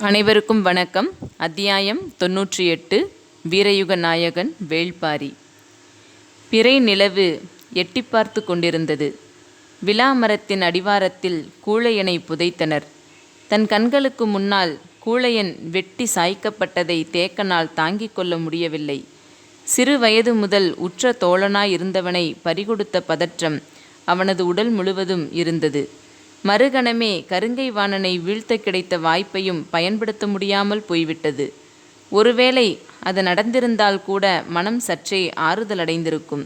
அனைவருக்கும் வணக்கம். அத்தியாயம் 98. வீரயுக நாயகன் வேள்பாரி. பிறை நிலவு எட்டி பார்த்து கொண்டிருந்தது. விலாமரத்தின் அடிவாரத்தில் கூழையனை புதைத்தனர். தன் கண்களுக்கு முன்னால் கூழையன் வெட்டி சாய்க்கப்பட்டதை தேக்கனால் தாங்கிக் கொள்ள முடியவில்லை. சிறு வயது முதல் உற்ற தோழனாயிருந்தவனை பறிகொடுத்த பதற்றம் அவனது உடல் முழுவதும் இருந்தது. மறுகணமே கருங்கை வாணனை வீழ்த்த கிடைத்த வாய்ப்பையும் பயன்படுத்த முடியாமல் போய்விட்டது. ஒருவேளை அது நடந்திருந்தால் கூட மனம் சற்றே ஆறுதலடைந்திருக்கும்.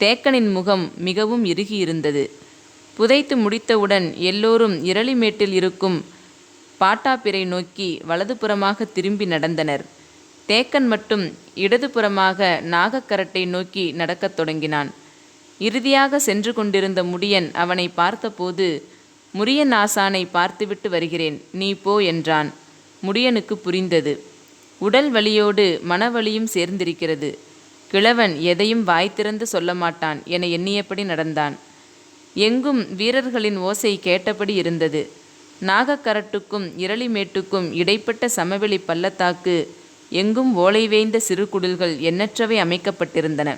தேக்கனின் முகம் மிகவும் இறுகியிருந்தது. புதைத்து முடித்தவுடன் எல்லோரும் இரளிமேட்டில் இருக்கும் பாட்டாப்பிரை நோக்கி வலதுபுறமாக திரும்பி நடந்தனர். தேக்கன் மட்டும் இடதுபுறமாக நாகக்கரட்டை நோக்கி நடக்கத் தொடங்கினான். இறுதியாக சென்று கொண்டிருந்த முடியன் அவனை பார்த்தபோது, முரியன் ஆசானை பார்த்துவிட்டு வருகிறேன், நீ போ என்றான். முடியனுக்கு புரிந்தது. உடல் வலியோடு மனவலியும் சேர்ந்திருக்கிறது. கிழவன் எதையும் வாய் திறந்து சொல்ல மாட்டான் என எண்ணியபடி நடந்தான். எங்கும் வீரர்களின் ஓசை கேட்டபடி இருந்தது. நாகக்கரட்டுக்கும் இரளிமேட்டுக்கும் இடைப்பட்ட சமவெளி பள்ளத்தாக்கு எங்கும் ஓலை வேய்ந்த சிறு குடில்கள் எண்ணற்றவை அமைக்கப்பட்டிருந்தன.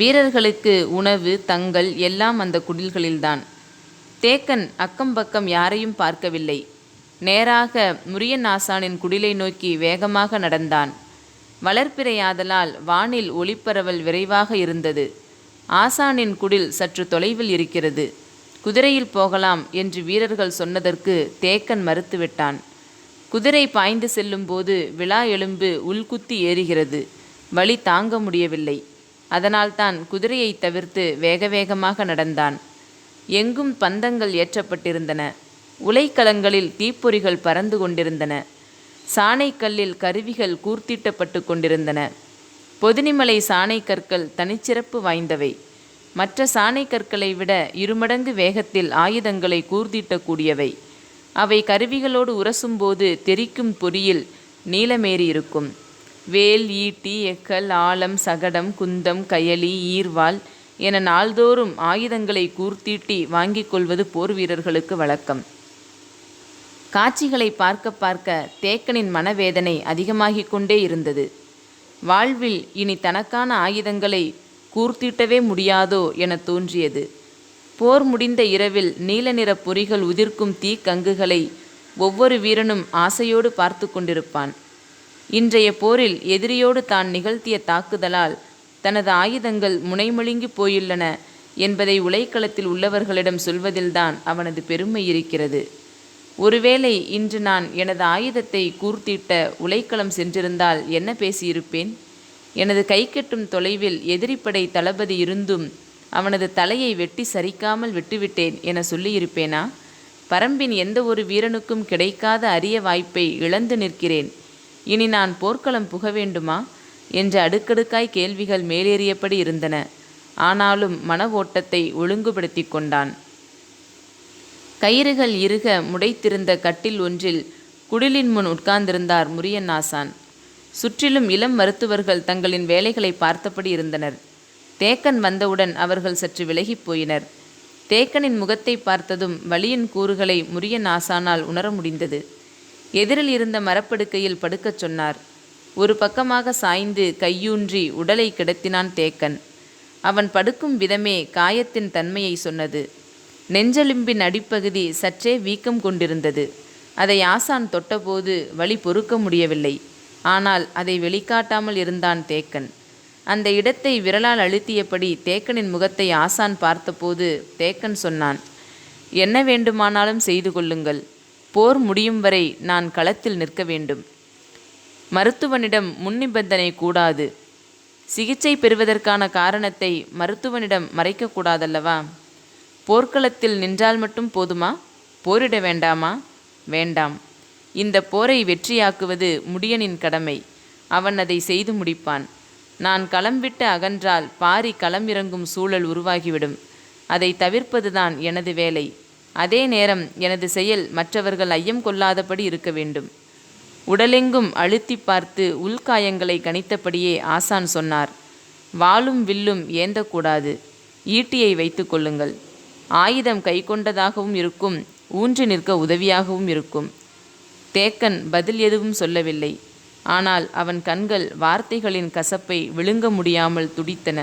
வீரர்களுக்கு உணவு தங்கள் எல்லாம் அந்த குடில்களில்தான். தேக்கன் அக்கம்பக்கம் யாரையும் பார்க்கவில்லை. நேராக முரியன் ஆசானின் குடிலை நோக்கி வேகமாக நடந்தான். வளர்ப்பிறையாதலால் வானில் ஒளிப்பரவல் விரைவாக இருந்தது. ஆசானின் குடில் சற்று தொலைவில் இருக்கிறது. குதிரையில் போகலாம் என்று வீரர்கள் சொன்னதற்கு தேக்கன் மறுத்துவிட்டான். குதிரை பாய்ந்து செல்லும்போது விலா எலும்பு உள்குத்தி ஏறுகிறது. வலி தாங்க முடியவில்லை. அதனால்தான் குதிரையை தவிர்த்து வேக வேகமாக நடந்தான். எங்கும் பந்தங்கள் ஏற்றப்பட்டிருந்தன. உலைக்களங்களில் தீப்பொறிகள் பறந்து கொண்டிருந்தன. சாணைக்கல்லில் கருவிகள் கூர்த்திட்டப்பட்டு கொண்டிருந்தன. பொதினிமலை சாணை கற்கள் தனிச்சிறப்பு வாய்ந்தவை. மற்ற சாணை கற்களை விட இருமடங்கு வேகத்தில் ஆயுதங்களை கூர்த்திட்டக்கூடியவை. அவை கருவிகளோடு உரசும்போது தெரிக்கும் பொறியில் நீலமேறி இருக்கும். வேல், ஈட்டி, எக்கல், ஆலம், சகடம், குந்தம், கயலி, ஈர்வாள் என நாள்தோறும் ஆயுதங்களை கூர்த்தீட்டி வாங்கிக் கொள்வது போர் வீரர்களுக்கு வழக்கம். காட்சிகளை பார்க்க பார்க்க தேக்கனின் மனவேதனை அதிகமாகிக் கொண்டே இருந்தது. வாழ்வில் இனி தனக்கான ஆயுதங்களை கூர்த்தீட்டவே முடியாதோ என தோன்றியது. போர் முடிந்த இரவில் நீல நிற பொறிகள் உதிர்க்கும் தீக்கங்குகளை ஒவ்வொரு வீரனும் ஆசையோடு பார்த்து கொண்டிருப்பான். இன்றைய போரில் எதிரியோடு தான் நிகழ்த்திய தாக்குதலால் தனது ஆயுதங்கள் முனைமொழிங்கி போயுள்ளன என்பதை உலைக்களத்தில் உள்ளவர்களிடம் சொல்வதில்தான் அவனது பெருமை இருக்கிறது. ஒருவேளை இன்று நான் எனது ஆயுதத்தை கூர்த்திட்ட உலைக்களம் சென்றிருந்தால் என்ன பேசியிருப்பேன்? எனது கைக்கெட்டும் தொலைவில் எதிரிப்படை தளபதி இருந்தும் அவனது தலையை வெட்டி சரிக்காமல் விட்டுவிட்டேன் என சொல்லியிருப்பேனா? பரம்பின் எந்த ஒரு வீரனுக்கும் கிடைக்காத அரிய வாய்ப்பை இழந்து நிற்கிறேன். இனி நான் போர்க்களம் புக வேண்டுமா என்ற அடுக்கடுக்காய் கேள்விகள் மேலேறியபடி இருந்தன. ஆனாலும் மன ஓட்டத்தை ஒழுங்குபடுத்தி கொண்டான். கயிறுகள் இறுக முடைத்திருந்த கட்டில் ஒன்றில் குடிலின் முன் உட்கார்ந்திருந்தார் முரியன் ஆசான். சுற்றிலும் இளம் மருத்துவர்கள் தங்களின் வேலைகளை பார்த்தபடி இருந்தனர். தேக்கன் வந்தவுடன் அவர்கள் சற்று விலகி போயினர். தேக்கனின் முகத்தை பார்த்ததும் வலியின் கூறுகளை முரியன் ஆசானால் உணர முடிந்தது. எதிரில் இருந்த மரப்படுக்கையில் படுக்கச் சொன்னார். ஒரு பக்கமாக சாய்ந்து கையூன்றி உடலை கிடத்தினான் தேக்கன். அவன் படுக்கும் விதமே காயத்தின் தன்மையை சொன்னது. நெஞ்செலும்பின் அடிப்பகுதி சற்றே வீக்கம் கொண்டிருந்தது. அதை ஆசான் தொட்டபோது வலி பொறுக்க முடியவில்லை. ஆனால் அதை வெளிக்காட்டாமல் இருந்தான் தேக்கன். அந்த இடத்தை விரலால் அழுத்தியபடி தேக்கனின் முகத்தை ஆசான் பார்த்தபோது தேக்கன் சொன்னான், என்ன வேண்டுமானாலும் செய்து கொள்ளுங்கள். போர் முடியும் வரை நான் களத்தில் நிற்க வேண்டும். மருத்துவனிடம் முன்னிபந்தனை கூடாது. சிகிச்சை பெறுவதற்கான காரணத்தை மருத்துவனிடம் மறைக்கக்கூடாதல்லவா? போர்க்களத்தில் நின்றால் மட்டும் போதுமா? போரிட வேண்டாமா? வேண்டாம். இந்த போரை வெற்றியாக்குவது முடியனின் கடமை. அவன் அதை செய்து முடிப்பான். நான் களம் விட்டு அகன்றால் பாரி களம் இறங்கும் சூழல் உருவாகிவிடும். அதை தவிர்ப்பதுதான் எனது வேலை. அதே நேரம் எனது செயல் மற்றவர்கள் ஐயம் கொள்ளாதபடி இருக்க வேண்டும். உடலெங்கும் அழுத்தி பார்த்து உள்காயங்களை கணித்தபடியே ஆசான் சொன்னார். வாளும் வில்லும் ஏந்தக்கூடாது. ஈட்டியை வைத்து கொள்ளுங்கள். ஆயுதம் கை கொண்டதாகவும் இருக்கும், ஊன்றி நிற்க உதவியாகவும் இருக்கும். தேக்கன் பதில் எதுவும் சொல்லவில்லை. ஆனால் அவன் கண்கள் வார்த்தைகளின் கசப்பை விழுங்க முடியாமல் துடித்தன.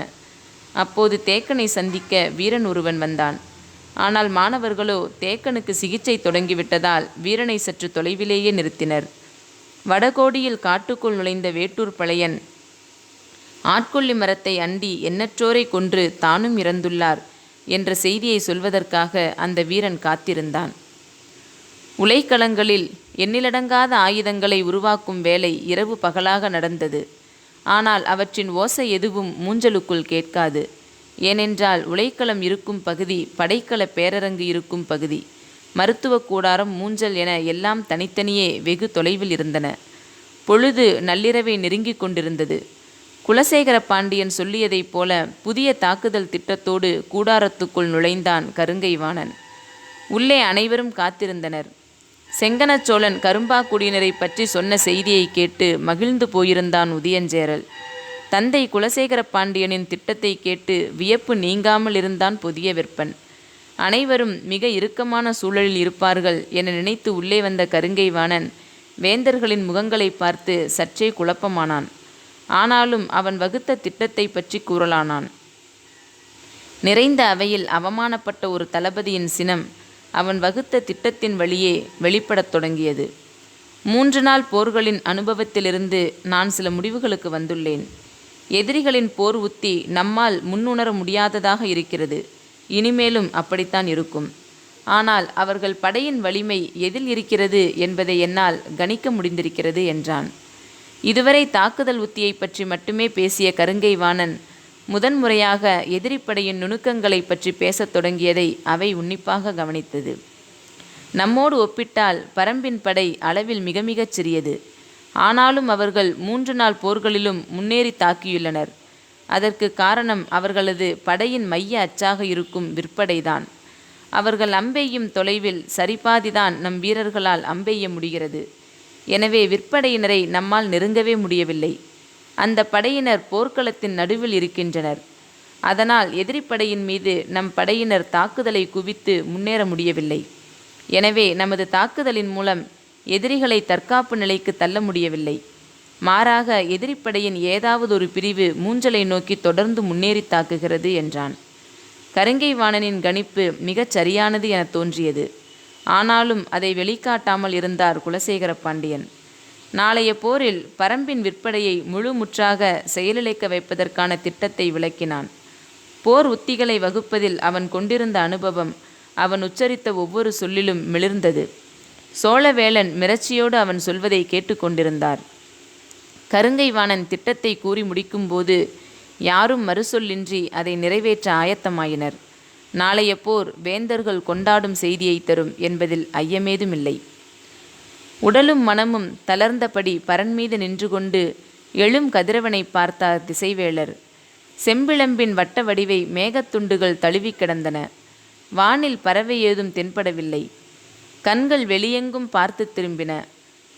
அப்போது தேக்கனை சந்திக்க வீரன் ஒருவன் வந்தான். ஆனால் மாணவர்களோ தேக்கனுக்கு சிகிச்சை தொடங்கிவிட்டதால் வீரனை சற்று தொலைவிலேயே நிறுத்தினர். வடகோடியில் காட்டுக்குள் நுழைந்த வேட்டூர் பழையன் ஆட்கொல்லி மரத்தை அண்டி எண்ணற்றோரை கொன்று தானும் இறந்துள்ளார் என்ற செய்தியை சொல்வதற்காக அந்த வீரன் காத்திருந்தான். உலைக்களங்களில் எண்ணிலடங்காத ஆயுதங்களை உருவாக்கும் வேலை இரவு பகலாக நடந்தது. ஆனால் அவற்றின் ஓசை எதுவும் மூஞ்சலுக்குள் கேட்காது. ஏனென்றால் உலைக்களம் இருக்கும் பகுதி படைக்கல பேரரங்கு இருக்கும் பகுதி. மருத்துவ கூடாரம், மூஞ்சல் என எல்லாம் தனித்தனியே வெகு தொலைவில் இருந்தன. பொழுது நள்ளிரவை நெருங்கி கொண்டிருந்தது. குலசேகர பாண்டியன் சொல்லியதைப் போல புதிய தாக்குதல் திட்டத்தோடு கூடாரத்துக்குள் நுழைந்தான் கருங்கைவாணன். உள்ளே அனைவரும் காத்திருந்தனர். செங்கனச்சோழன் கரும்பாக்குடியினரை பற்றி சொன்ன செய்தியை கேட்டு மகிழ்ந்து போயிருந்தான் உதியஞ்சேரல். தந்தை குலசேகர பாண்டியனின் திட்டத்தை கேட்டு வியப்பு நீங்காமல் இருந்தான் புதிய விற்பன். அனைவரும் மிக இறுக்கமான சூழலில் இருப்பார்கள் என நினைத்து உள்ளே வந்த கருங்கைவாணன் வேந்தர்களின் முகங்களை பார்த்து சற்றே குழப்பமானான். ஆனாலும் அவன் வகுத்த திட்டத்தை பற்றி கூறலானான். நிறைந்த அவையில் அவமானப்பட்ட ஒரு தளபதியின் சினம் அவன் வகுத்த திட்டத்தின் வழியே வெளிப்படத் தொடங்கியது. 3 நாள் போர்களின் அனுபவத்திலிருந்து நான் சில முடிவுகளுக்கு வந்துள்ளேன். எதிரிகளின் போர் உத்தி நம்மால் முன்னுணர முடியாததாக இருக்கிறது. இனிமேலும் அப்படித்தான் இருக்கும். ஆனால் அவர்கள் படையின் வலிமை எதில் இருக்கிறது என்பதை என்னால் கணிக்க முடிந்திருக்கிறது என்றான். இதுவரை தாக்குதல் உத்தியை பற்றி மட்டுமே பேசிய கருங்கைவாணன் முதன்முறையாக எதிரிப்படையின் நுணுக்கங்களை பற்றி பேசத் தொடங்கியதை அவை உன்னிப்பாக கவனித்தது. நம்மோடு ஒப்பிட்டால் பரம்பின் படை அளவில் மிக மிகச் சிறியது. ஆனாலும் அவர்கள் 3 நாள் போர்களிலும் முன்னேறி தாக்கியுள்ளனர். அதற்கு காரணம் அவர்களது படையின் மைய அச்சாக இருக்கும் விற்படைதான். அவர்கள் அம்பெய்யும் தொலைவில் சரிபாதிதான் நம் வீரர்களால் அம்பெய்ய முடிகிறது. எனவே விற்படையினரை நம்மால் நெருங்கவே முடியவில்லை. அந்த படையினர் போர்க்களத்தின் நடுவில் இருக்கின்றனர். அதனால் எதிரிப்படையின் மீது நம் படையினர் தாக்குதலை குவித்து முன்னேற முடியவில்லை. எனவே நமது தாக்குதலின் மூலம் எதிரிகளை தற்காப்பு நிலைக்கு தள்ள முடியவில்லை. மாறாக எதிரிப்படையின் ஏதாவது ஒரு பிரிவு மூஞ்சலை நோக்கி தொடர்ந்து முன்னேறி தாக்குகிறது என்றான். கருங்கைவாணனின் கணிப்பு மிகச் சரியானது என தோன்றியது. ஆனாலும் அதை வெளிக்காட்டாமல் இருந்தார் குலசேகர பாண்டியன். நாளைய போரில் பரம்பின் விற்படையை முழு முற்றாக செயலிழக்க வைப்பதற்கான திட்டத்தை விளக்கினான். போர் உத்திகளை வகுப்பதில் அவன் கொண்டிருந்த அனுபவம் அவன் உச்சரித்த ஒவ்வொரு சொல்லிலும் மிளிர்ந்தது. சோழவேளன் மிரட்சியோடு அவன் சொல்வதை கேட்டுக்கொண்டிருந்தார். கருங்கைவாணன் திட்டத்தை கூறி முடிக்கும்போது யாரும் மறுசொல்லின்றி அதை நிறைவேற்ற ஆயத்தமாயினர். நாளைய போர் வேந்தர்கள் கொண்டாடும் செய்தியை தரும் என்பதில் ஐயமேதுமில்லை. உடலும் மனமும் தளர்ந்தபடி பரன் மீது நின்று கொண்டு எழும் கதிரவனை பார்த்தார் திசைவேளர். செம்பிழம்பின் வட்ட வடிவை மேகத்துண்டுகள் தழுவி கிடந்தன. வானில் பறவை ஏதும் தென்படவில்லை. கண்கள் வெளியெங்கும் பார்த்து திரும்பின.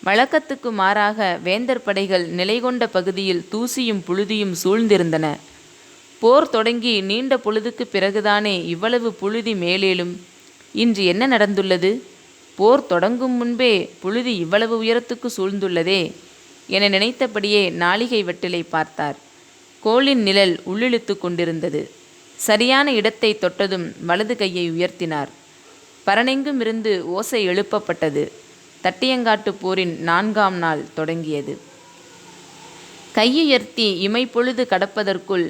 வழக்கத்துக்கு மாறாக வேந்தர் படைகள் நிலை கொண்ட பகுதியில் தூசியும் புழுதியும் சூழ்ந்திருந்தன. போர் தொடங்கி நீண்ட பொழுதுக்கு பிறகுதானே இவ்வளவு புழுதி மேலேலும். இன்று என்ன நடந்துள்ளது? போர் தொடங்கும் முன்பே புழுதி இவ்வளவு உயரத்துக்கு சூழ்ந்துள்ளதே என நினைத்தபடியே நாளிகை வட்டிலை பார்த்தார். கோளின் நிழல் உள்ளிழுத்து கொண்டிருந்தது. சரியான இடத்தை தொட்டதும் வலது கையை உயர்த்தினார். பரனெங்கும் இருந்து ஓசை எழுப்பப்பட்டது. தட்டியங்காட்டு போரின் 4ஆம் நாள் தொடங்கியது. கையுயர்த்தி இமைப்பொழுது கடப்பதற்குள்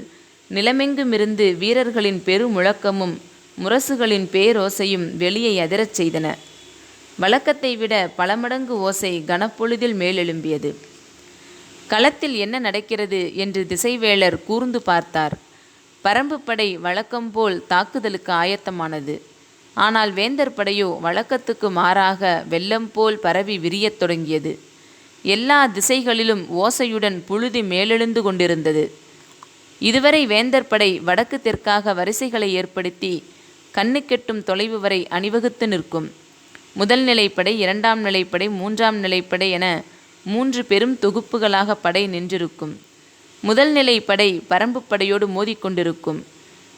நிலமெங்குமிருந்து வீரர்களின் பெருமுழக்கமும் முரசுகளின் பேரோசையும் வெளியை அதிரச் செய்தன. வழக்கத்தை விட பல மடங்கு ஓசை கனப்பொழுதில் மேலெழும்பியது. களத்தில் என்ன நடக்கிறது என்று திசைவேளர் கூர்ந்து பார்த்தார். பரம்பு படை வழக்கம்போல் தாக்குதலுக்கு ஆயத்தமானது. ஆனால் வேந்தர் படையோ வழக்கத்துக்கு மாறாக வெள்ளம் போல் பரவி விரியத் தொடங்கியது. எல்லா திசைகளிலும் ஓசையுடன் புழுதி மேலெழுந்து கொண்டிருந்தது. இதுவரை வேந்தர் படை வடக்கு தெற்காக வரிசைகளை ஏற்படுத்தி கண்ணுக்கெட்டும் தொலைவு வரை அணிவகுத்து நிற்கும். முதல் நிலைப்படை, 2ஆம் நிலைப்படை, 3ஆம் நிலைப்படை என 3 பெரும் தொகுப்புகளாக படை நின்றிருக்கும். முதல் நிலைப்படை பரம்பு படையோடு மோதிக்கொண்டிருக்கும்.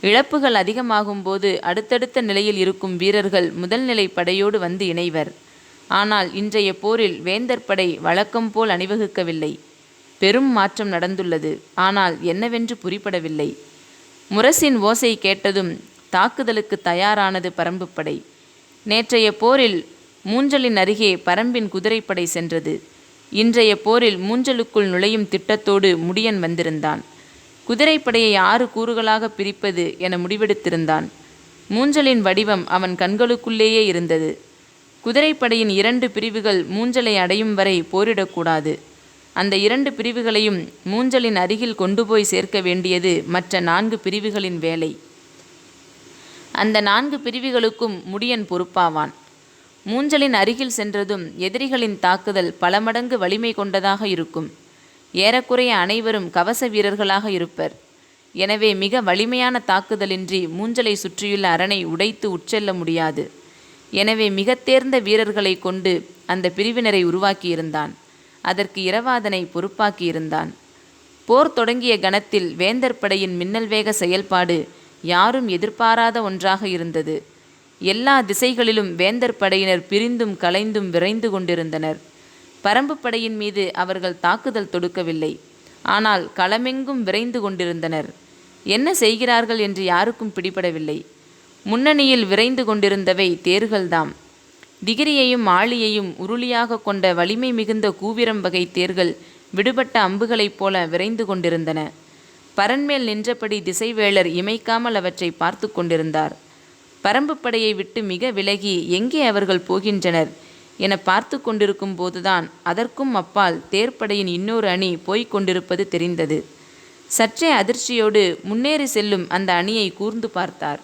இழப்புகள் அதிகமாகும் போது அடுத்தடுத்த நிலையில் இருக்கும் வீரர்கள் முதல் நிலை படையோடு வந்து இணைவர். ஆனால் இன்றைய போரில் வேந்தர் படை வழக்கம் போல் அணிவகுக்கவில்லை. பெரும் மாற்றம் நடந்துள்ளது. ஆனால் என்னவென்று புரிபடவில்லை. முரசின் ஓசை கேட்டதும் தாக்குதலுக்கு தயாரானது பரம்புப்படை. நேற்றைய போரில் மூஞ்சலின் அருகே பரம்பின் குதிரைப்படை சென்றது. இன்றைய போரில் மூஞ்சலுக்குள் நுழையும் திட்டத்தோடு முடியன் வந்திருந்தான். குதிரைப்படையை 6 கூறுகளாக பிரிப்பது என முடிவெடுத்திருந்தான். மூஞ்சலின் வடிவம் அவன் கண்களுக்குள்ளேயே இருந்தது. குதிரைப்படையின் 2 பிரிவுகள் மூஞ்சலை அடையும் வரை போரிடக்கூடாது. அந்த 2 பிரிவுகளையும் மூஞ்சலின் அருகில் கொண்டு போய் சேர்க்க வேண்டியது மற்ற 4 பிரிவுகளின் வேலை. அந்த 4 பிரிவுகளுக்கும் முடியன் பொறுப்பாவான். மூஞ்சலின் அருகில் சென்றதும் எதிரிகளின் தாக்குதல் பல மடங்கு வலிமை கொண்டதாக இருக்கும். ஏறக்குறைய அனைவரும் கவச வீரர்களாக இருப்பர். எனவே மிக வலிமையான தாக்குதலின்றி மூஞ்சலை சுற்றியுள்ள அரணை உடைத்து உட்செல்ல முடியாது. எனவே மிக தேர்ந்த வீரர்களை கொண்டு அந்த பிரிவினரை உருவாக்கியிருந்தான். அதற்கு இரவாதனை பொறுப்பாக்கியிருந்தான். போர் தொடங்கிய கணத்தில் வேந்தர் படையின் மின்னல் வேக செயல்பாடு யாரும் எதிர்பாராத ஒன்றாக இருந்தது. எல்லா திசைகளிலும் வேந்தர் படையினர் பிரிந்தும் கலைந்தும் விரைந்து கொண்டிருந்தனர். பரம்பு படையின் மீது அவர்கள் தாக்குதல் தொடுக்கவில்லை. ஆனால் களமெங்கும் விரைந்து கொண்டிருந்தனர். என்ன செய்கிறார்கள் என்று யாருக்கும் பிடிபடவில்லை. முன்னணியில் விரைந்து கொண்டிருந்தவை தேர்கள்தாம். திகிரியையும் ஆழியையும் உருளியாக கொண்ட வலிமை மிகுந்த கூவிரம் வகை தேர்கள் விடுபட்ட அம்புகளைப் போல விரைந்து கொண்டிருந்தன. பரன்மேல் நின்றபடி திசைவேளர் இமைக்காமல் அவற்றை பார்த்து கொண்டிருந்தார். பரம்பு படையை விட்டு மிக விலகி எங்கே அவர்கள் போகின்றனர் என பார்த்து கொண்டிருக்கும் போதுதான் அதற்கும் அப்பால் தேர்ப்படையின் இன்னொரு அணி போய்க் கொண்டிருப்பது தெரிந்தது. சற்றே அதிர்ச்சியோடு முன்னேறி செல்லும் அந்த அணியை கூர்ந்து பார்த்தார்.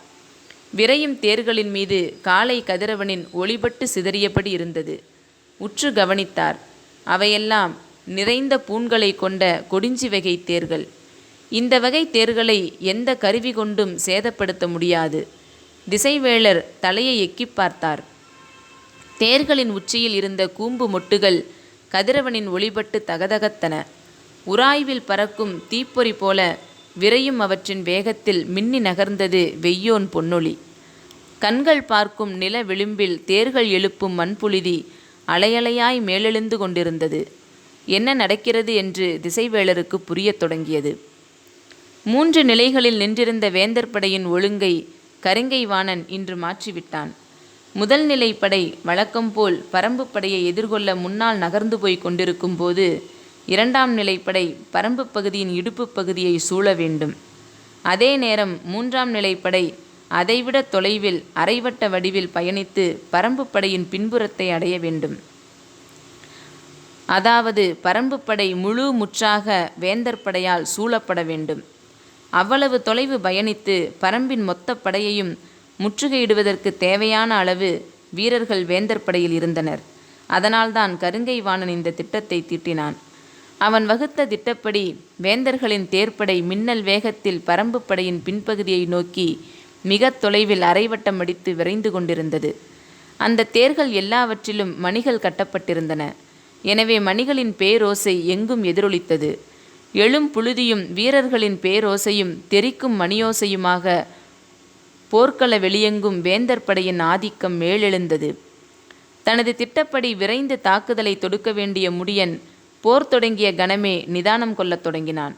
விரையும் தேர்களின் மீது காளை கதிரவனின் ஒளிபட்டு சிதறியபடி இருந்தது. உற்று கவனித்தார். அவையெல்லாம் நிறைந்த பூண்களை கொண்ட கொடிஞ்சி வகை தேர்கள். இந்த வகை தேர்களை எந்த கருவி கொண்டும் சேதப்படுத்த முடியாது. திசைவேளர் தலையை எக்கிப் பார்த்தார். தேர்களின் உச்சியில் இருந்த கூம்பு மொட்டுகள் கதிரவனின் ஒளிபட்டு தகதகத்தன. உராய்வில் பறக்கும் தீப்பொறி போல விரையும் அவற்றின் வேகத்தில் மின்னி நகர்ந்தது வெய்யோன் பொன்னொளி. கண்கள் பார்க்கும் நில விளிம்பில் தேர்கள் எழுப்பும் மண்புழுதி அலையலையாய் மேலெழுந்து கொண்டிருந்தது. என்ன நடக்கிறது என்று திசைவேளருக்கு புரியத் தொடங்கியது. 3 நிலைகளில் நின்றிருந்த வேந்தர் படையின் ஒழுங்கை கருங்கை வாணன் இன்று மாற்றிவிட்டான். முதல் நிலை படை வழக்கம்போல் பரம்பு படையை எதிர்கொள்ள முன்னால் நகர்ந்து போய் கொண்டிருக்கும் போது 2ஆம் நிலைப்படை பரம்பு பகுதியின் இடுப்பு பகுதியை சூழ வேண்டும். அதே நேரம் 3ஆம் நிலைப்படை அதைவிட தொலைவில் அரைவட்ட வடிவில் பயணித்து பரம்பு படையின் பின்புறத்தை அடைய வேண்டும். அதாவது பரம்பு படை முழு முற்றாக வேந்தர் படையால் சூழப்பட வேண்டும். அவ்வளவு தொலைவு பயணித்து பரம்பின் மொத்த படையையும் முற்றுகையிடுவதற்கு தேவையான அளவு வீரர்கள் வேந்தர் படையில் இருந்தனர். அதனால்தான் கருங்கை வாணன் இந்த திட்டத்தை தீட்டினான். அவன் வகுத்த திட்டப்படி வேந்தர்களின் தேர்ப்படை மின்னல் வேகத்தில் பரம்பு படையின் பின்பகுதியை நோக்கி மிக தொலைவில் அரைவட்டம் அடித்து விரைந்து கொண்டிருந்தது. அந்த தேர்கள் எல்லாவற்றிலும் மணிகள் கட்டப்பட்டிருந்தன. எனவே மணிகளின் பேரோசை எங்கும் எதிரொலித்தது. எழும் புழுதியும் வீரர்களின் பேரோசையும் தெரிக்கும் மணியோசையுமாக போர்க்கள வெளியெங்கும் வேந்தர் படையின் ஆதிக்கம் மேலெழுந்தது. தனது திட்டப்படி விரைந்து தாக்குதலை தொடுக்க வேண்டிய முடியன் போர் தொடங்கிய கணமே நிதானம் கொள்ளத் தொடங்கினான்.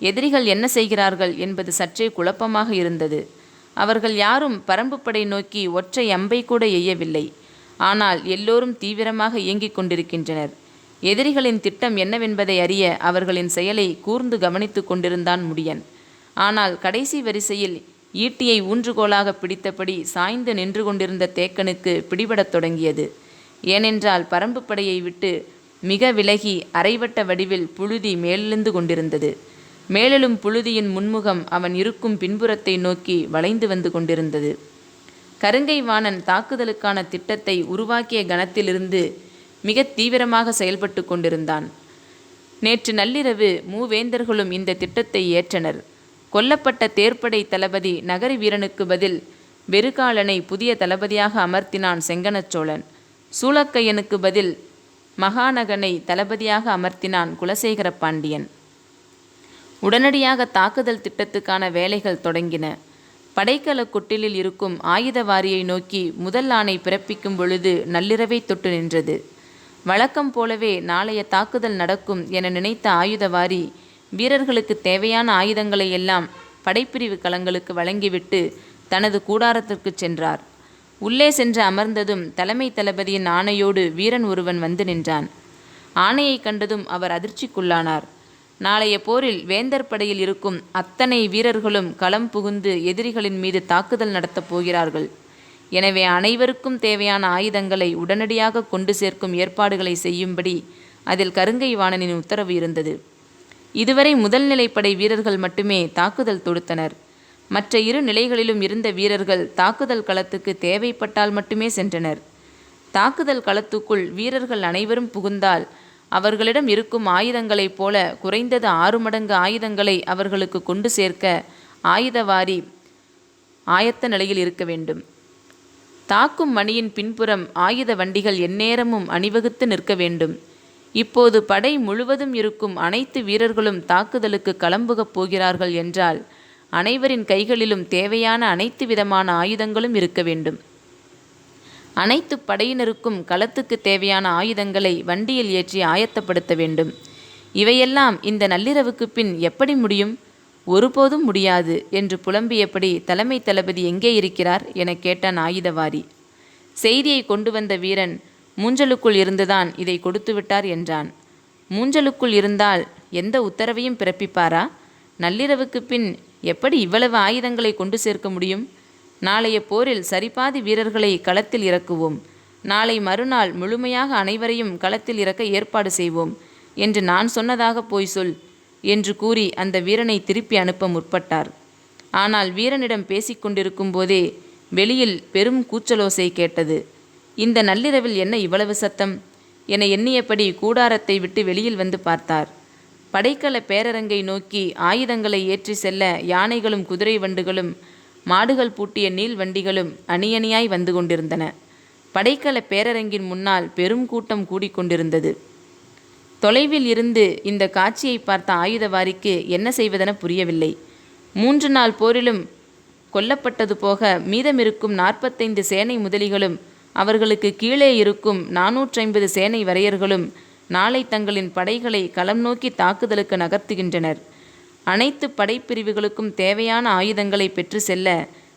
எதிரிகள் என்ன செய்கிறார்கள் என்பது சற்றே குழப்பமாக இருந்தது. அவர்கள் யாரும் பரம்பு படை நோக்கி ஒற்றை அம்பை கூட எய்யவில்லை. ஆனால் எல்லோரும் தீவிரமாக இயங்கிக் கொண்டிருக்கின்றனர். எதிரிகளின் திட்டம் என்னவென்பதை அறிய அவர்களின் செயலை கூர்ந்து கவனித்து கொண்டிருந்தான் முடியன். ஆனால் கடைசி வரிசையில் ஈட்டியை ஊன்றுகோலாக பிடித்தபடி சாய்ந்து நின்று கொண்டிருந்த தேக்கனுக்கு பிடிபடத் தொடங்கியது. ஏனென்றால் பரம்பு படையை விட்டு மிக விலகி அரைவட்ட வடிவில் புழுதி மேலெழுந்து கொண்டிருந்தது. மேலெழும் புழுதியின் முன்முகம் அவன் இருக்கும் பின்புறத்தை நோக்கி வளைந்து வந்து கொண்டிருந்தது. கருங்கை வாணன் தாக்குதலுக்கான திட்டத்தை உருவாக்கிய கணத்திலிருந்து மிக தீவிரமாக செயல்பட்டு கொண்டிருந்தான். நேற்று நள்ளிரவு மூவேந்தர்களும் இந்த திட்டத்தை ஏற்றனர். கொல்லப்பட்ட தேர்ப்படை தளபதி நகரி வீரனுக்கு பதில் வெறுகாலனை புதிய தளபதியாக அமர்த்தினான் செங்கனச் சோழன். சூளக்கையனுக்கு பதில் மகாநகனை தளபதியாக அமர்த்தினான் குலசேகர பாண்டியன். உடனடியாக தாக்குதல் திட்டத்துக்கான வேலைகள் தொடங்கின. படைக்கலக் கொட்டிலில் இருக்கும் ஆயுதவாரியை நோக்கி முதல் ஆணை பிறப்பிக்கும் பொழுது நள்ளிரவை தொட்டு நின்றது. வழக்கம் போலவே நாளைய தாக்குதல் நடக்கும் என நினைத்த ஆயுதவாரி வீரர்களுக்கு தேவையான ஆயுதங்களை எல்லாம் படைப்பிரிவு களங்களுக்கு வழங்கிவிட்டு தனது கூடாரத்திற்கு சென்றார். உள்ளே சென்று அமர்ந்ததும் தலைமை தளபதியின் ஆணையோடு வீரன் ஒருவன் வந்து நின்றான். ஆணையை கண்டதும் அவர் அதிர்ச்சிக்குள்ளானார். நாளைய போரில் வேந்தர் படையில் இருக்கும் அத்தனை வீரர்களும் களம் புகுந்து எதிரிகளின் மீது தாக்குதல் நடத்தப் போகிறார்கள். எனவே அனைவருக்கும் தேவையான ஆயுதங்களை உடனடியாக கொண்டு சேர்க்கும் ஏற்பாடுகளை செய்யும்படி அதில் கருங்கை வாணனின் உத்தரவு இருந்தது. இதுவரை முதல் நிலைப்படை வீரர்கள் மட்டுமே தாக்குதல் தொடுத்தனர். மற்ற இரு நிலைகளிலும் இருந்த வீரர்கள் தாக்குதல் களத்துக்கு தேவைப்பட்டால் மட்டுமே சென்றனர். தாக்குதல் களத்துக்குள் வீரர்கள் அனைவரும் புகுந்தால் அவர்களிடம் இருக்கும் ஆயுதங்களைப் போல குறைந்தது 6 மடங்கு ஆயுதங்களை அவர்களுக்கு கொண்டு சேர்க்க ஆயுதவாரி ஆயத்த நிலையில் இருக்க வேண்டும். தாக்கும் மணியின் பின்புறம் ஆயுத வண்டிகள் எந்நேரமும் அணிவகுத்து நிற்க வேண்டும். இப்போது படை முழுவதும் இருக்கும் அனைத்து வீரர்களும் தாக்குதலுக்கு களம்புகப் போகிறார்கள் என்றால் அனைவரின் கைகளிலும் தேவையான அனைத்து விதமான ஆயுதங்களும் இருக்க வேண்டும். அனைத்து படையினருக்கும் களத்துக்கு தேவையான ஆயுதங்களை வண்டியில் ஏற்றி ஆயத்தப்படுத்த வேண்டும். இவையெல்லாம் இந்த நள்ளிரவுக்கு பின் எப்படி முடியும்? ஒருபோதும் முடியாது என்று புலம்பியபடி தலைமை தளபதி எங்கே இருக்கிறார் என கேட்டான் ஆயுதவாரி. செய்தியை கொண்டு வந்த வீரன் மூஞ்சலுக்குள் இருந்துதான் இதை கொடுத்துவிட்டார் என்றான். மூஞ்சலுக்குள் இருந்தால் எந்த உத்தரவையும் பிறப்பிப்பாரா? நள்ளிரவுக்கு பின் எப்படி இவ்வளவு ஆயுதங்களை கொண்டு சேர்க்க முடியும்? நாளைய போரில் சரிபாதி வீரர்களை களத்தில் இறக்குவோம். நாளை மறுநாள் முழுமையாக அனைவரையும் களத்தில் இறக்க ஏற்பாடு செய்வோம் என்று நான் சொன்னதாக போய் சொல் என்று கூறி அந்த வீரனை திருப்பி அனுப்ப முற்பட்டார். ஆனால் வீரனிடம் பேசிக்கொண்டிருக்கும் போதே வெளியில் பெரும் கூச்சலோசை கேட்டது. இந்த நள்ளிரவில் என்ன இவ்வளவு சத்தம் என எண்ணியபடி கூடாரத்தை விட்டு வெளியில் வந்து பார்த்தார். படைக்கல பேரரங்கை நோக்கி ஆயுதங்களை ஏற்றி செல்ல யானைகளும் குதிரை வண்டுகளும் மாடுகள் பூட்டிய நீள் வண்டிகளும் அணியணியாய் வந்து கொண்டிருந்தன. படைக்கல பேரரங்கின் முன்னால் பெரும் கூட்டம் கூடிக்கொண்டிருந்தது. தொலைவில் இருந்து இந்த காட்சியை பார்த்த ஆயுதவாரிக்கு என்ன செய்வதென புரியவில்லை. 3 நாள் போரிலும் கொல்லப்பட்டது போக மீதமிருக்கும் 45 சேனை முதலிகளும் அவர்களுக்கு கீழே இருக்கும் 450 சேனை வரையர்களும் நாளை தங்களின் படைகளை களம் நோக்கி தாக்குதலுக்கு நகர்த்துகின்றனர். அனைத்து படைப்பிரிவுகளுக்கும் தேவையான ஆயுதங்களை பெற்று செல்ல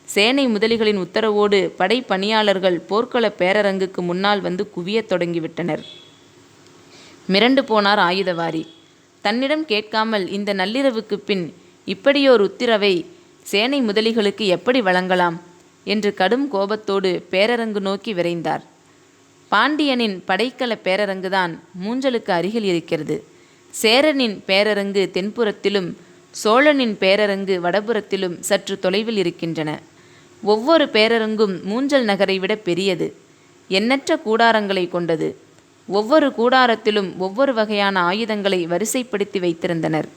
சேனை முதலிகளின் உத்தரவோடு படை பணியாளர்கள் போர்க்கள பேரரங்குக்கு முன்னால் வந்து குவியத் தொடங்கிவிட்டனர். மிரண்டு போனார் ஆயுதவாரி. தன்னிடம் கேட்காமல் இந்த நள்ளிரவுக்கு பின் இப்படியோர் உத்தரவை சேனை முதலிகளுக்கு எப்படி வழங்கலாம் என்று கடும் கோபத்தோடு பேரரங்கு நோக்கி விரைந்தார். பாண்டியனின் படைக்கல பேரரங்குதான் மூஞ்சலுக்கு அருகில் இருக்கிறது. சேரனின் பேரரங்கு தென்புறத்திலும் சோழனின் பேரரங்கு வடபுறத்திலும் சற்று தொலைவில் இருக்கின்றன. ஒவ்வொரு பேரரங்கும் மூஞ்சல் நகரை விட பெரியது. எண்ணற்ற கூடாரங்களை கொண்டது. ஒவ்வொரு கூடாரத்திலும் ஒவ்வொரு வகையான ஆயுதங்களை வரிசைப்படுத்தி வைத்திருந்தனர்.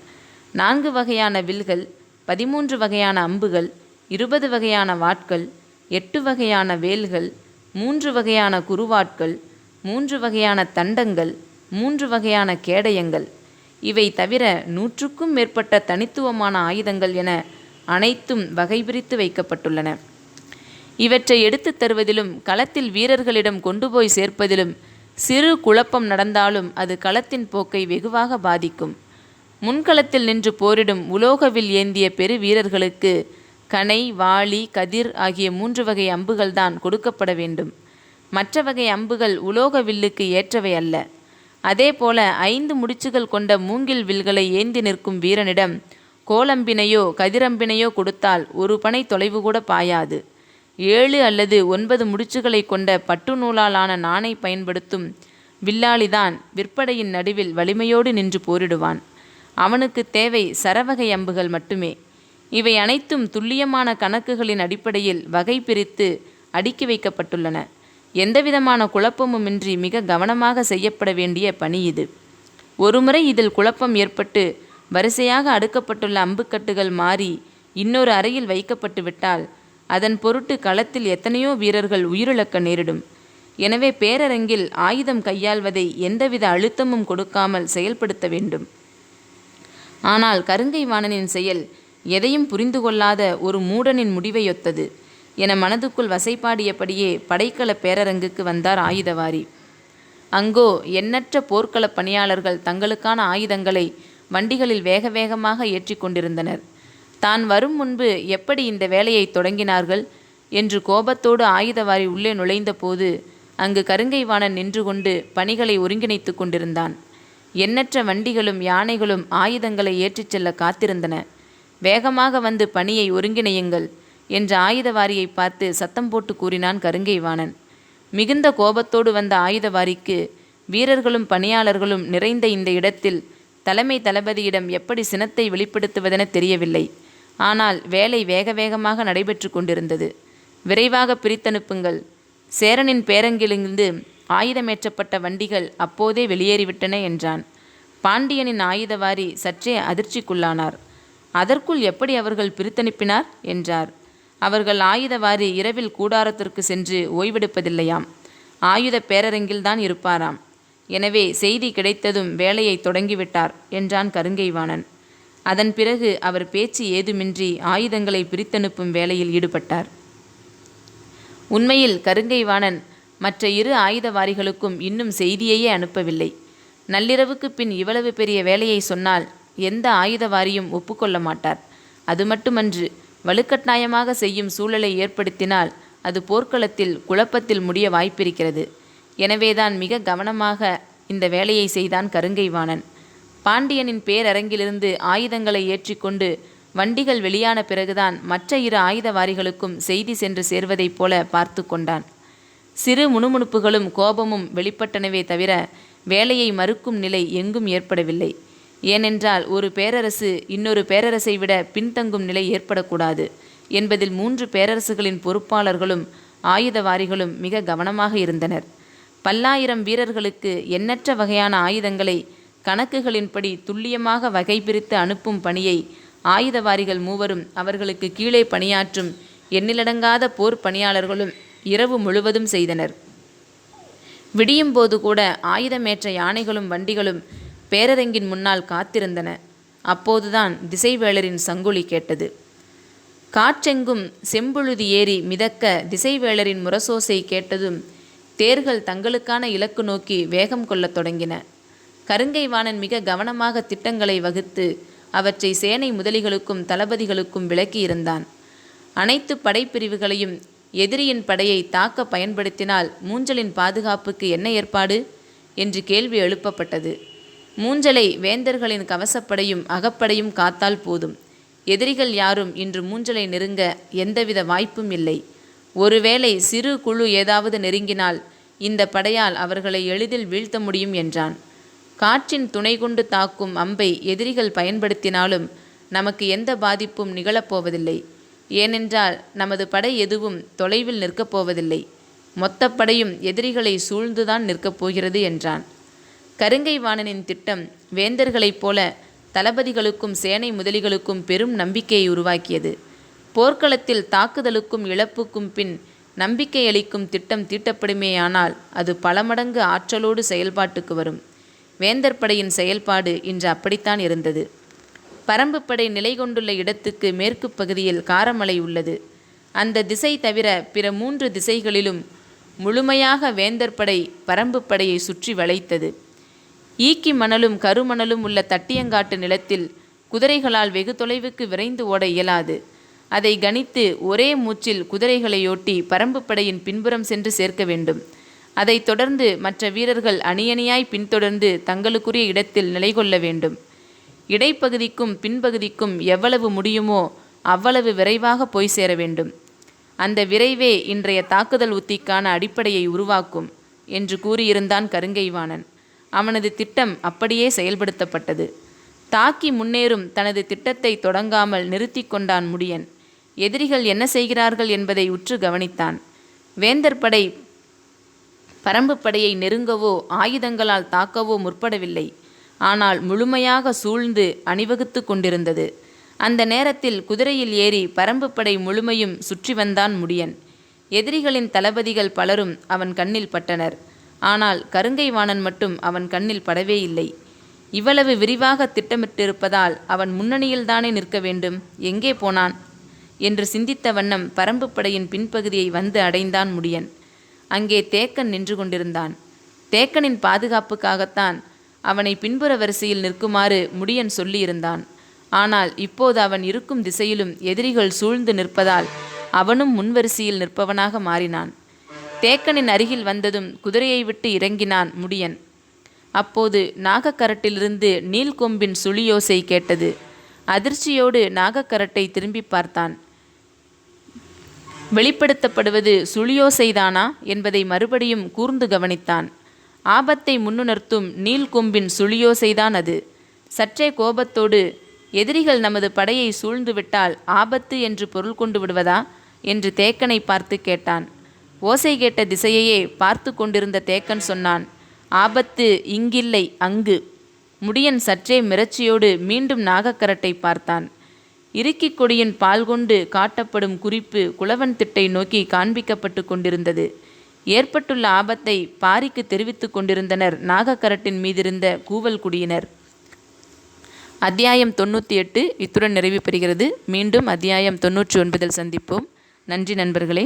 4 வகையான வில்கள், 13 வகையான அம்புகள், 20 வகையான வாட்கள், 8 வகையான வேல்கள், 3 வகையான குறுவாட்கள், 3 வகையான தண்டங்கள், 3 வகையான கேடயங்கள், இவை தவிர 100க்கும் மேற்பட்ட தனித்துவமான ஆயுதங்கள் என அனைத்தும் வகை பிரித்து வைக்கப்பட்டுள்ளன. இவற்றை எடுத்து தருவதிலும் களத்தில் வீரர்களிடம் கொண்டு போய் சேர்ப்பதிலும் சிறு குழப்பம் நடந்தாலும் அது களத்தின் போக்கை வெகுவாக பாதிக்கும். முன்களத்தில் நின்று போரிடும் உலோகவில் ஏந்திய பெரு வீரர்களுக்கு கணை, வாளி, கதிர் ஆகிய 3 வகை அம்புகள்தான் கொடுக்கப்பட வேண்டும். மற்ற வகை அம்புகள் உலோக வில்லுக்கு ஏற்றவை அல்ல. அதேபோல 5 முடிச்சுகள் கொண்ட மூங்கில் வில்களை ஏந்தி நிற்கும் வீரனிடம் கோலம்பினையோ கதிரம்பினையோ கொடுத்தால் ஒரு பனை தொலைவு கூட பாயாது. 7 அல்லது 9 முடிச்சுகளை கொண்ட பட்டு நூலாலான நாணை பயன்படுத்தும் வில்லாளிதான் விற்படையின் நடுவில் வலிமையோடு நின்று போரிடுவான். அவனுக்கு தேவை சரவகை அம்புகள் மட்டுமே. இவை அனைத்தும் துல்லியமான கணக்குகளின் அடிப்படையில் வகை பிரித்து அடுக்கி வைக்கப்பட்டுள்ளன. எந்தவிதமான குழப்பமுமின்றி மிக கவனமாக செய்யப்பட வேண்டிய பணி இது. ஒருமுறை இதில் குழப்பம் ஏற்பட்டு வரிசையாக அடுக்கப்பட்டுள்ள அம்புக்கட்டுகள் மாறி இன்னொரு அறையில் வைக்கப்பட்டு விட்டால் அதன் பொருட்டு களத்தில் எத்தனையோ வீரர்கள் உயிரிழக்க நேரிடும். எனவே பேரரங்கில் ஆயுதம் கையாள்வதை எந்தவித அழுத்தமும் கொடுக்காமல் செயல்படுத்த வேண்டும். ஆனால் கருங்கை வாணனின் செயல் எதையும் புரிந்து கொள்ளாத ஒரு மூடனின் முடிவையொத்தது என மனதுக்குள் வசைபாடியபடியே படைக்கல பேரரங்குக்கு வந்தார் ஆயுதவாரி. அங்கோ எண்ணற்ற போர்க்கள பணியாளர்கள் தங்களுக்கான ஆயுதங்களை வண்டிகளில் வேக வேகமாக ஏற்றி கொண்டிருந்தனர். தான் வரும் முன்பு எப்படி இந்த வேலையை தொடங்கினார்கள் என்று கோபத்தோடு ஆயுதவாரி உள்ளே நுழைந்த போது அங்கு கருங்கைவாணன் நின்று கொண்டு பணிகளை ஒருங்கிணைத்து கொண்டிருந்தான். எண்ணற்ற வண்டிகளும் யானைகளும் ஆயுதங்களை ஏற்றிச் செல்ல காத்திருந்தன. வேகமாக வந்து பணியை ஒருங்கிணையுங்கள் என்ற ஆயுதவாரியை பார்த்து சத்தம் போட்டு கூறினான் கருங்கைவாணன். மிகுந்த கோபத்தோடு வந்த ஆயுதவாரிக்கு வீரர்களும் பணியாளர்களும் நிறைந்த இந்த இடத்தில் தலைமை தளபதியிடம் எப்படி சினத்தை வெளிப்படுத்துவதென தெரியவில்லை. ஆனால் வேலை வேக வேகமாக நடைபெற்று கொண்டிருந்தது. விரைவாக பிரித்தனுப்புங்கள். சேரனின் பேரங்கிலிருந்து ஆயுதமேற்றப்பட்ட வண்டிகள் அப்போதே வெளியேறிவிட்டன என்றான். பாண்டியனின் ஆயுதவாரி சற்றே அதிர்ச்சிக்குள்ளானார். அதற்குள் எப்படி அவர்கள் பிரித்தனுப்பினார் என்றார். அவர்கள் ஆயுதவாரி இரவில் கூடாரத்திற்கு சென்று ஓய்வெடுப்பதில்லையாம். ஆயுத பேரரங்கில்தான் இருப்பாராம். எனவே செய்தி கிடைத்ததும் வேலையை தொடங்கிவிட்டார் என்றான் கருங்கைவாணன். அதன் பிறகு அவர் பேச்சு ஏதுமின்றி ஆயுதங்களை பிரித்தனுப்பும் வேலையில் ஈடுபட்டார். உண்மையில் கருங்கைவாணன் மற்ற இரு ஆயுதவாரிகளுக்கும் இன்னும் செய்தியையே அனுப்பவில்லை. நள்ளிரவுக்கு பின் இவ்வளவு பெரிய வேலையை சொன்னால் எந்த ஆயுதவாரியும் ஒப்புக்கொள்ள மாட்டார். அது மட்டுமன்று, வலுக்கட்டாயமாக செய்யும் சூழலை ஏற்படுத்தினால் அது போர்க்களத்தில் குழப்பத்தில் முடிய வாய்ப்பிருக்கிறது. எனவேதான் மிக கவனமாக இந்த வேலையை செய்தான் கருங்கைவாணன். பாண்டியனின் பேரரங்கிலிருந்து ஆயுதங்களை ஏற்றிக்கொண்டு வண்டிகள் வெளியான பிறகுதான் மற்ற இரு ஆயுதவாரிகளுக்கும் செய்தி சென்று சேர்வதைப் போல பார்த்து கொண்டான். சிறு முணுமுணுப்புகளும் கோபமும் வெளிப்பட்டனவே தவிர வேலையை மறுக்கும் நிலை எங்கும் ஏற்படவில்லை. ஏனென்றால் ஒரு பேரரசு இன்னொரு பேரரசை விட பின்தங்கும் நிலை ஏற்படக்கூடாது என்பதில் 3 பேரரசுகளின் பொறுப்பாளர்களும் ஆயுதவாரிகளும் மிக கவனமாக இருந்தனர். பல்லாயிரம் வீரர்களுக்கு எண்ணற்ற வகையான ஆயுதங்களை கணக்குகளின்படி துல்லியமாக வகை பிரித்து அனுப்பும் பணியை ஆயுதவாரிகள் மூவரும் அவர்களுக்கு கீழே பணியாற்றும் எண்ணிலடங்காத போர் பணியாளர்களும் இரவு முழுவதும் செய்தனர். விடியும் போது கூட ஆயுதமேற்ற யானைகளும் வண்டிகளும் பேரரங்கின் முன்னால் காத்திருந்தன. அப்போதுதான் திசைவேளரின் சங்குலி கேட்டது. காற்றெங்கும் செம்புழுதி ஏறி மிதக்க திசைவேளரின் முரசோசை கேட்டதும் தேர்கள் தங்களுக்கான இலக்கு நோக்கி வேகம் கொள்ளத் தொடங்கின. கருங்கைவாணன் மிக கவனமாக திட்டங்களை வகுத்து அவற்றை சேனை முதலிகளுக்கும் தளபதிகளுக்கும் விளக்கியிருந்தான். அனைத்து படைப்பிரிவுகளையும் எதிரியின் படையை தாக்க பயன்படுத்தினால் மூஞ்சலின் பாதுகாப்புக்கு என்ன ஏற்பாடு என்று கேள்வி எழுப்பப்பட்டது. மூஞ்சலை வேந்தர்களின் கவசப்படையும் அகப்படையும் காத்தால் போதும். எதிரிகள் யாரும் இன்று மூஞ்சலை நெருங்க எந்தவித வாய்ப்பும் இல்லை. ஒருவேளை சிறு குழு ஏதாவது நெருங்கினால் இந்த படையால் அவர்களை எளிதில் வீழ்த்த முடியும் என்றான். காற்றின் துணை கொண்டு தாக்கும் அம்பை எதிரிகள் பயன்படுத்தினாலும் நமக்கு எந்த பாதிப்பும் நிகழப்போவதில்லை. ஏனென்றால் நமது படை எதுவும் தொலைவில் நிற்கப் போவதில்லை. மொத்த படையும் எதிரிகளை சூழ்ந்துதான் நிற்கப் போகிறது என்றான். கருங்கைவாணனின் திட்டம் வேந்தர்களைப் போல தளபதிகளுக்கும் சேனை முதலிகளுக்கும் பெரும் நம்பிக்கையை உருவாக்கியது. போர்க்களத்தில் தாக்குதலுக்கும் இழப்புக்கும் பின் நம்பிக்கை அளிக்கும் திட்டம் தீட்டப்படுமேயானால் அது பல மடங்கு ஆற்றலோடு செயல்பாட்டுக்கு வரும். வேந்தர் படையின் செயல்பாடு இன்று அப்படித்தான் இருந்தது. பரம்பு படை நிலை கொண்டுள்ள இடத்துக்கு மேற்கு பகுதியில் காரமலை உள்ளது. அந்த திசை தவிர பிற 3 திசைகளிலும் முழுமையாக வேந்தர் படை பரம்பு படையை சுற்றி வளைத்தது. ஈக்கி மணலும் கருமணலும் உள்ள தட்டியங்காட்டு நிலத்தில் குதிரைகளால் வெகு தொலைவுக்கு விரைந்து ஓட இயலாது. அதை கணித்து ஒரே மூச்சில் குதிரைகளையோட்டி பரம்பு படையின் பின்புறம் சென்று சேர்க்க வேண்டும். அதைத் தொடர்ந்து மற்ற வீரர்கள் அணியணியாய் பின்தொடர்ந்து தங்களுக்குரிய இடத்தில் நிலை கொள்ள வேண்டும். இடைப்பகுதிக்கும் பின்பகுதிக்கும் எவ்வளவு முடியுமோ அவ்வளவு விரைவாக போய் சேர வேண்டும். அந்த விரைவே இன்றைய தாக்குதல் உத்திக்கான அடிப்படையை உருவாக்கும் என்று கூறியிருந்தான் கருங்கைவாணன். அவனது திட்டம் அப்படியே செயல்படுத்தப்பட்டது. தாக்கி முன்னேறும் தனது திட்டத்தை தொடங்காமல் நிறுத்தி கொண்டான் முடியன். எதிரிகள் என்ன செய்கிறார்கள் என்பதை உற்று கவனித்தான். வேந்தர் படை பரம்பு படையை நெருங்கவோ ஆயுதங்களால் தாக்கவோ முற்படவில்லை. ஆனால் முழுமையாக சூழ்ந்து அணிவகுத்து கொண்டிருந்தது. அந்த நேரத்தில் குதிரையில் ஏறி பரம்பு படை முழுமையும் சுற்றி வந்தான் முடியன். எதிரிகளின் தளபதிகள் பலரும் அவன் கண்ணில் பட்டனர். ஆனால் கருங்கைவாணன் மட்டும் அவன் கண்ணில் படவே இல்லை. இவ்வளவு விரிவாக திட்டமிட்டிருப்பதால் அவன் முன்னணியில்தானே நிற்க வேண்டும். எங்கே போனான் என்று சிந்தித்த வண்ணம் பரம்பு படையின் பின்பகுதியை வந்து அடைந்தான் முடியன். அங்கே தேக்கன் நின்று கொண்டிருந்தான். தேக்கனின் பாதுகாப்புக்காகத்தான் அவனை பின்புற வரிசையில் நிற்குமாறு முடியன் சொல்லியிருந்தான். ஆனால் இப்போது அவன் இருக்கும் திசையிலும் எதிரிகள் சூழ்ந்து நிற்பதால் அவனும் முன்வரிசையில் நிற்பவனாக மாறினான். தேக்கனின் அருகில் வந்ததும் குதிரையை விட்டு இறங்கினான் முடியன். அப்போது நாகக்கரட்டிலிருந்து நீல்கொம்பின் சுழியோசை கேட்டது. அதிர்ச்சியோடு நாகக்கரட்டை திரும்பி பார்த்தான். வெளிப்படுத்தப்படுவது சுழியோசைதானா என்பதை மறுபடியும் கூர்ந்து கவனித்தான். ஆபத்தை முன்னுணர்த்தும் நீல்கொம்பின் சுழியோசைதான் அது. சற்றே கோபத்தோடு, எதிரிகள் நமது படையை சூழ்ந்துவிட்டால் ஆபத்து என்று பொருள் கொண்டு விடுவதா என்று தேக்கனை பார்த்து கேட்டான். ஓசை கேட்ட திசையையே பார்த்து கொண்டிருந்த தேக்கன் சொன்னான், ஆபத்து இங்கில்லை, அங்கு. முடியன் சற்றே மிரட்சியோடு மீண்டும் நாகக்கரட்டை பார்த்தான். இறுக்கிக் கொடியின் பால் கொண்டு காட்டப்படும் குறிப்பு குளவன் திட்டை நோக்கி காண்பிக்கப்பட்டு கொண்டிருந்தது. ஏற்பட்டுள்ள ஆபத்தை பாரிக்கு தெரிவித்து கொண்டிருந்தனர் நாகக்கரட்டின் மீதிருந்த கூவல் குடியினர். அத்தியாயம் 98 இத்துடன் நிறைவு பெறுகிறது. மீண்டும் அத்தியாயம் 99 சந்திப்போம். நன்றி நண்பர்களே.